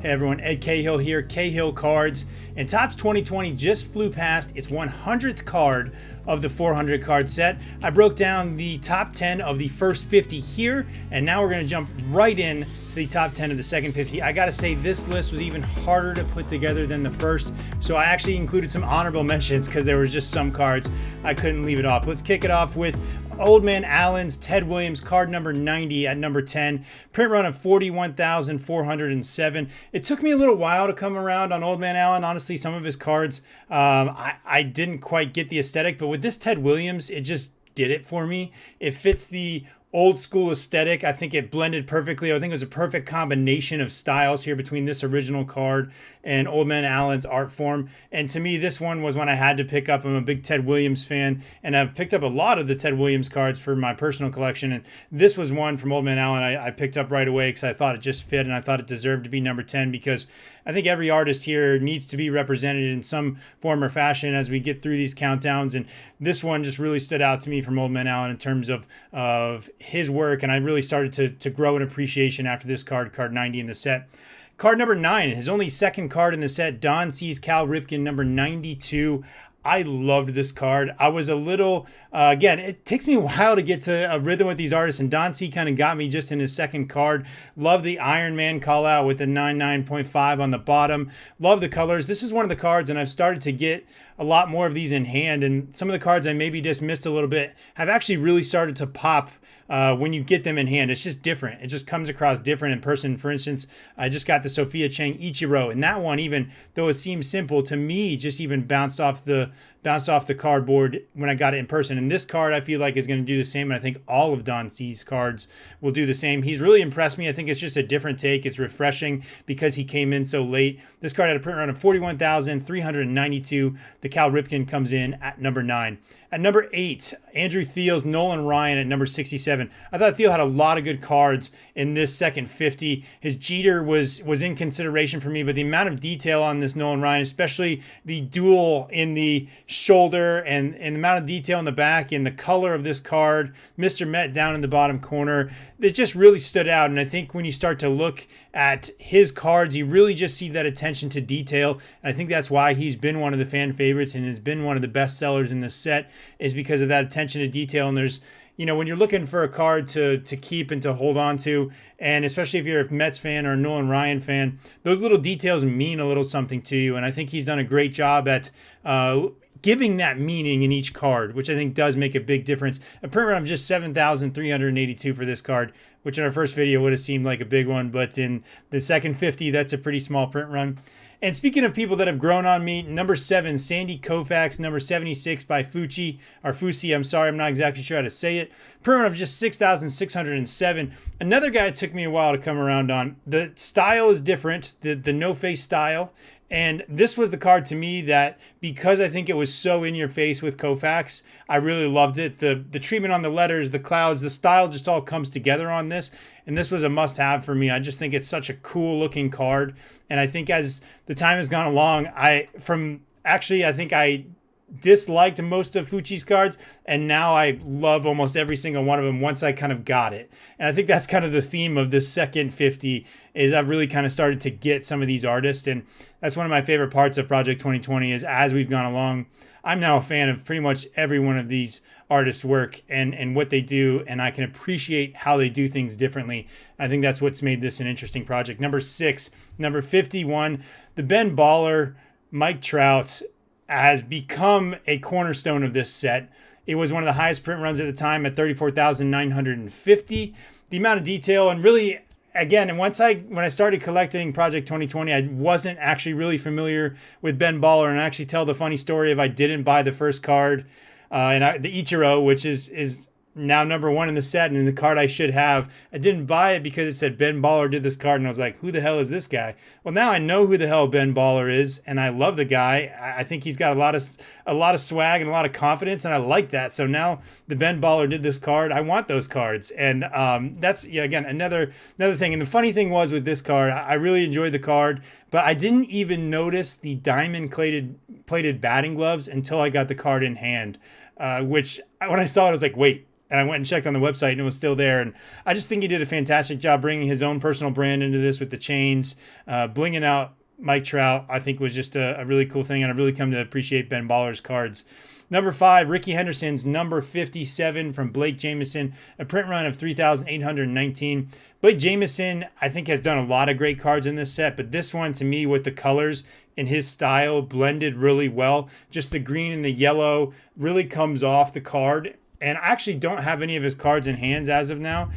Hey everyone, Ed Cahill here, Cahill Cards, and Topps 2020 just flew past its 100th card of the 400 card set. I broke down the top 10 of the first 50 here, and now we're going to jump right in to the top 10 of the second 50. I gotta say, this list was even harder to put together than the first, so I actually included some honorable mentions because there was just some cards I couldn't leave it off. Let's kick it off with Old Man Allen's Ted Williams, card number 90 at number 10. Print run of 41,407. It took me a little while to come around on Old Man Allen. Honestly, some of his cards, I didn't quite get the aesthetic, but with this Ted Williams, it just did it for me. It fits the old school aesthetic. I think it blended perfectly. I think it was a perfect combination of styles here between this original card and Old Man Allen's art form. And to me, this one was one I had to pick up. I'm a big Ted Williams fan, and I've picked up a lot of the Ted Williams cards for my personal collection. And this was one from Old Man Allen I picked up right away because I thought it just fit, and I thought it deserved to be number 10 because I think every artist here needs to be represented in some form or fashion as we get through these countdowns. And this one just really stood out to me from Old Man Allen in terms of his work, and I really started to grow an appreciation after this card 90 in the set. Card number 9, his only second card in the set, Don C's Cal Ripken, number 92. I loved this card. I was a little, again, it takes me a while to get to a rhythm with these artists, and Don C kind of got me just in his second card. Love the Iron Man call out with the 99.5 on the bottom. Love the colors. This is one of the cards, and I've started to get a lot more of these in hand, and some of the cards I maybe just missed a little bit have actually really started to pop when you get them in hand. It's just different. It just comes across different in person. For instance, I just got the Sophia Chang Ichiro, and that one, even though it seems simple to me, just even bounced off the cardboard when I got it in person. And this card I feel like is going to do the same, and I think all of Don C's cards will do the same. He's really impressed me. I think it's just a different take. It's refreshing because he came in so late. This card had a print run of 41,392. The Cal Ripken comes in at number 9. At number 8, Andrew Thiel's Nolan Ryan at number 67. I thought Thiel had a lot of good cards in this second 50. His Jeter was in consideration for me, but the amount of detail on this Nolan Ryan, especially the duel in the shoulder and the amount of detail in the back and the color of this card, Mr. Met down in the bottom corner, it just really stood out. And I think when you start to look at his cards, you really just see that attention to detail. And I think that's why he's been one of the fan favorites and has been one of the best sellers in this set, is because of that attention to detail. And there's, when you're looking for a card to keep and to hold on to, and especially if you're a Mets fan or a Nolan Ryan fan, those little details mean a little something to you. And I think he's done a great job at giving that meaning in each card, which I think does make a big difference. A print run of just 7,382 for this card, which in our first video would have seemed like a big one, but in the second 50, that's a pretty small print run. And speaking of people that have grown on me, number 7, Sandy Koufax, number 76 by Fucci, or Fusi, I'm sorry, I'm not exactly sure how to say it. Print run of just 6,607. Another guy it took me a while to come around on. The style is different, the no-face style. And this was the card to me that, because I think it was so in your face with Koufax, I really loved it. The treatment on the letters, the clouds, the style just all comes together on this. And this was a must-have for me. I just think it's such a cool-looking card. And I think as the time has gone along, I think I disliked most of Fucci's cards, and now I love almost every single one of them once I kind of got it. And I think that's kind of the theme of this second 50, is I've really kind of started to get some of these artists, and that's one of my favorite parts of Project 2020 is as we've gone along, I'm now a fan of pretty much every one of these artists' work and what they do, and I can appreciate how they do things differently. I think that's what's made this an interesting project. Number 6, number 51, the Ben Baller Mike Trout has become a cornerstone of this set. It was one of the highest print runs at the time at 34,950. The amount of detail, and really, again, and when I started collecting Project 2020, I wasn't actually really familiar with Ben Baller, and I actually tell the funny story of I didn't buy the first card, the Ichiro, which is now number 1 in the set and the card I should have. I didn't buy it because it said Ben Baller did this card, and I was like, who the hell is this guy? Well, now I know who the hell Ben Baller is, and I love the guy. I think he's got a lot of swag and a lot of confidence, and I like that. So now the Ben Baller did this card. I want those cards, and that's again another thing. And the funny thing was with this card, I really enjoyed the card, but I didn't even notice the diamond plated batting gloves until I got the card in hand, which when I saw it, I was like, wait. and I went and checked on the website and it was still there. And I just think he did a fantastic job bringing his own personal brand into this with the chains, blinging out Mike Trout. I think was just a really cool thing, and I've really come to appreciate Ben Baller's cards. Number 5, Ricky Henderson's number 57 from Blake Jameson, a print run of 3,819. Blake Jameson, I think, has done a lot of great cards in this set, but this one, to me, with the colors and his style blended really well. Just the green and the yellow really comes off the card. And I actually don't have any of his cards in hands as of now.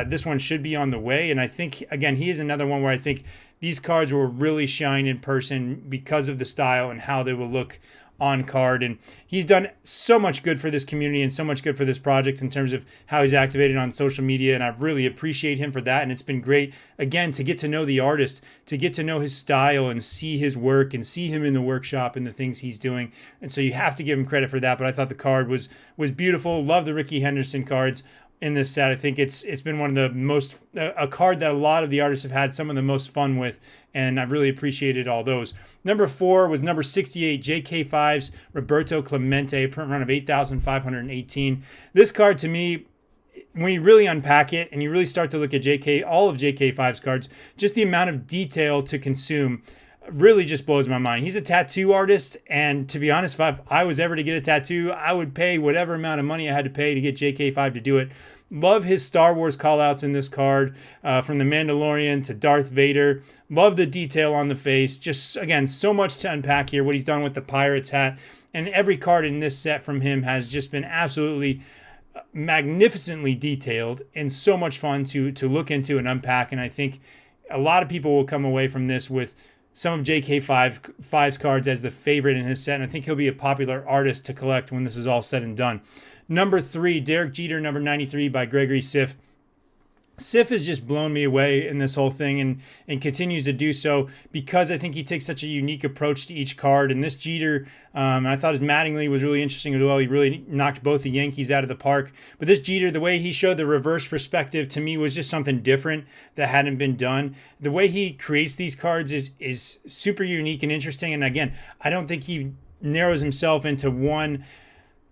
This one should be on the way. And I think, again, he is another one where I think these cards will really shine in person because of the style and how they will look on card. And he's done so much good for this community and so much good for this project in terms of how he's activated on social media, and I really appreciate him for that. And it's been great, again, to get to know the artist, to get to know his style and see his work and see him in the workshop and the things he's doing. And so you have to give him credit for that. But I thought the card was beautiful. Love the Ricky Henderson cards in this set. I think it's been one of the most, a card that a lot of the artists have had some of the most fun with, and I've really appreciated all those. Number 4 was number 68, JK5's Roberto Clemente, print run of 8,518. This card, to me, when you really unpack it and you really start to look at all of JK5's cards, just the amount of detail to consume really just blows my mind. He's a tattoo artist, and to be honest, if I was ever to get a tattoo, I would pay whatever amount of money I had to pay to get JK5 to do it. Love his Star Wars callouts in this card, from the Mandalorian to Darth Vader. Love the detail on the face. Just, again, so much to unpack here. What he's done with the Pirates hat, and every card in this set from him has just been absolutely magnificently detailed and so much fun to look into and unpack. And I think a lot of people will come away from this with some of JK5's cards as the favorite in his set, and I think he'll be a popular artist to collect when this is all said and done. Number 3, Derek Jeter, number 93 by Gregory Siff. Siff has just blown me away in this whole thing and continues to do so because I think he takes such a unique approach to each card. And this Jeter, I thought his Mattingly was really interesting as well. He really knocked both the Yankees out of the park. But this Jeter, the way he showed the reverse perspective to me was just something different that hadn't been done. The way he creates these cards is super unique and interesting. And again, I don't think he narrows himself into one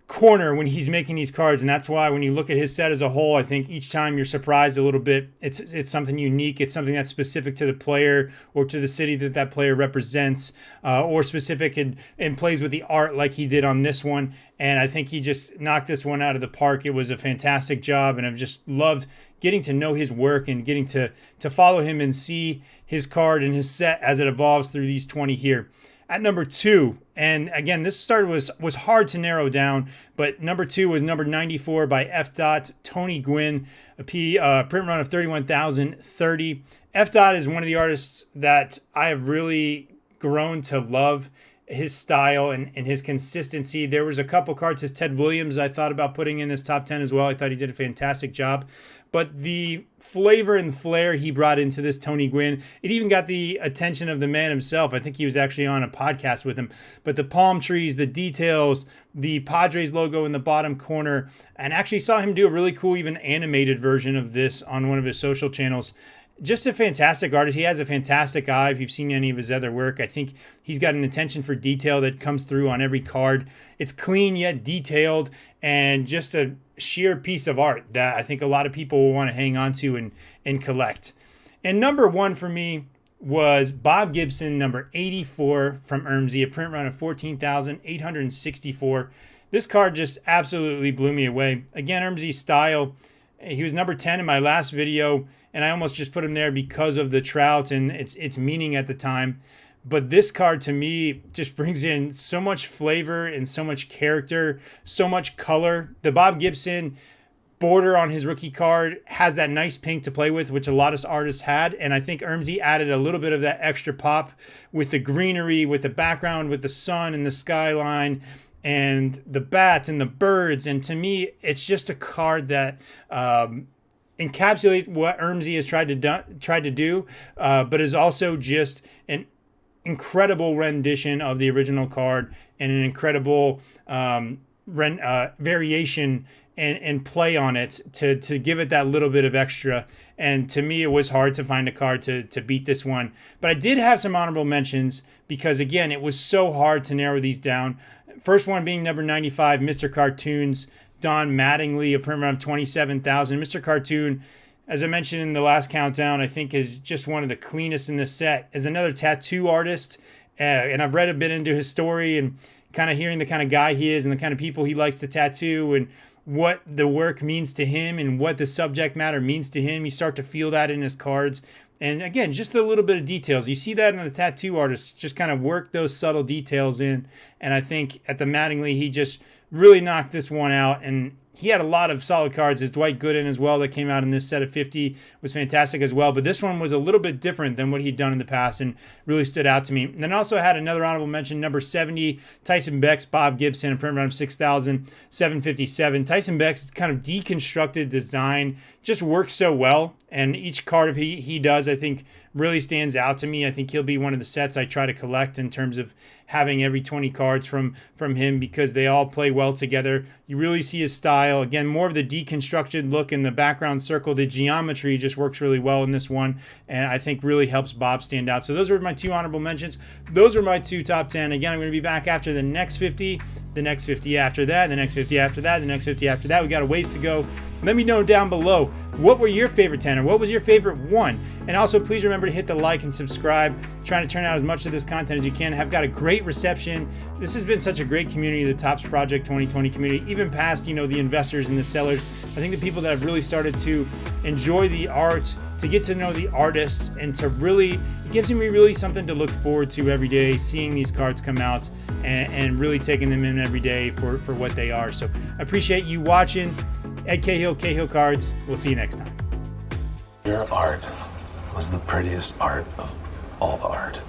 corner when he's making these cards, and that's why when you look at his set as a whole, I think each time you're surprised a little bit. It's something unique. It's something that's specific to the player or to the city that player represents, or specific and plays with the art like he did on this one. And I think he just knocked this one out of the park. It was a fantastic job, and I've just loved getting to know his work and getting to follow him and see his card and his set as it evolves through these 20 here. At number 2, and again, this start was hard to narrow down, but number 2 was number 94 by F. Tony Gwynn, a print run of 31,030. F. is one of the artists that I have really grown to love his style and his consistency. There was a couple cards, his Ted Williams, I thought about putting in this top 10 as well. I thought he did a fantastic job. But the flavor and flair he brought into this Tony Gwynn, it even got the attention of the man himself. I think he was actually on a podcast with him. But the palm trees, the details, the Padres logo in the bottom corner, and actually saw him do a really cool, even animated version of this on one of his social channels. Just a fantastic artist. He has a fantastic eye. If you've seen any of his other work, I think he's got an attention for detail that comes through on every card. It's clean yet detailed, and just a sheer piece of art that I think a lot of people will want to hang on to and collect. And number 1 for me was Bob Gibson, number 84 from Ermsey, a print run of 14,864. This card just absolutely blew me away. Again, Ermsey's style. He was number 10 in my last video, and I almost just put him there because of the Trout and its meaning at the time. But this card, to me, just brings in so much flavor and so much character, so much color. The Bob Gibson border on his rookie card has that nice pink to play with, which a lot of artists had. And I think Ermsey added a little bit of that extra pop with the greenery, with the background, with the sun and the skyline, and the bats and the birds. And to me, it's just a card that encapsulates what Ermsey has tried to do, but is also just an incredible rendition of the original card and an incredible variation and play on it to give it that little bit of extra. And to me, it was hard to find a card to beat this one. But I did have some honorable mentions because, again, it was so hard to narrow these down. First one being number 95, Mr. Cartoons, Don Mattingly, a print run of 27,000. Mr. Cartoon, as I mentioned in the last countdown, I think is just one of the cleanest in this set. As another tattoo artist, and I've read a bit into his story and kind of hearing the kind of guy he is and the kind of people he likes to tattoo and what the work means to him and what the subject matter means to him. You start to feel that in his cards. And again, just a little bit of details. You see that in the tattoo artists, just kind of work those subtle details in. And I think at the Mattingly, he just really knocked this one out. And he had a lot of solid cards. His Dwight Gooden as well that came out in this set of 50 was fantastic as well. But this one was a little bit different than what he'd done in the past and really stood out to me. And then also had another honorable mention, number 70, Tyson Beck's Bob Gibson, a print run of 6,757. Tyson Beck's kind of deconstructed design just works so well. And each card he does, I think, really stands out to me. I think he'll be one of the sets I try to collect in terms of having every 20 cards from him because they all play well together. You really see his style. Again, more of the deconstructed look in the background circle. The geometry just works really well in this one, and I think really helps Bob stand out. So those were my 2 honorable mentions. Those are my 2 top 10. Again, I'm going to be back after the next 50, the next 50 after that, the next 50 after that, the next 50 after that. We got a ways to go. Let me know down below, what were your favorite 10 or what was your favorite one? And also please remember to hit the like and subscribe. Trying to turn out as much of this content as you can. Have got a great reception. This has been such a great community, the Topps Project 2020 community, even past, the investors and the sellers. I think the people that have really started to enjoy the art, to get to know the artists, and to really, it gives me really something to look forward to every day, seeing these cards come out and really taking them in every day for what they are. So I appreciate you watching. Ed Cahill, Cahill Cards. We'll see you next time. Your art was the prettiest art of all the art.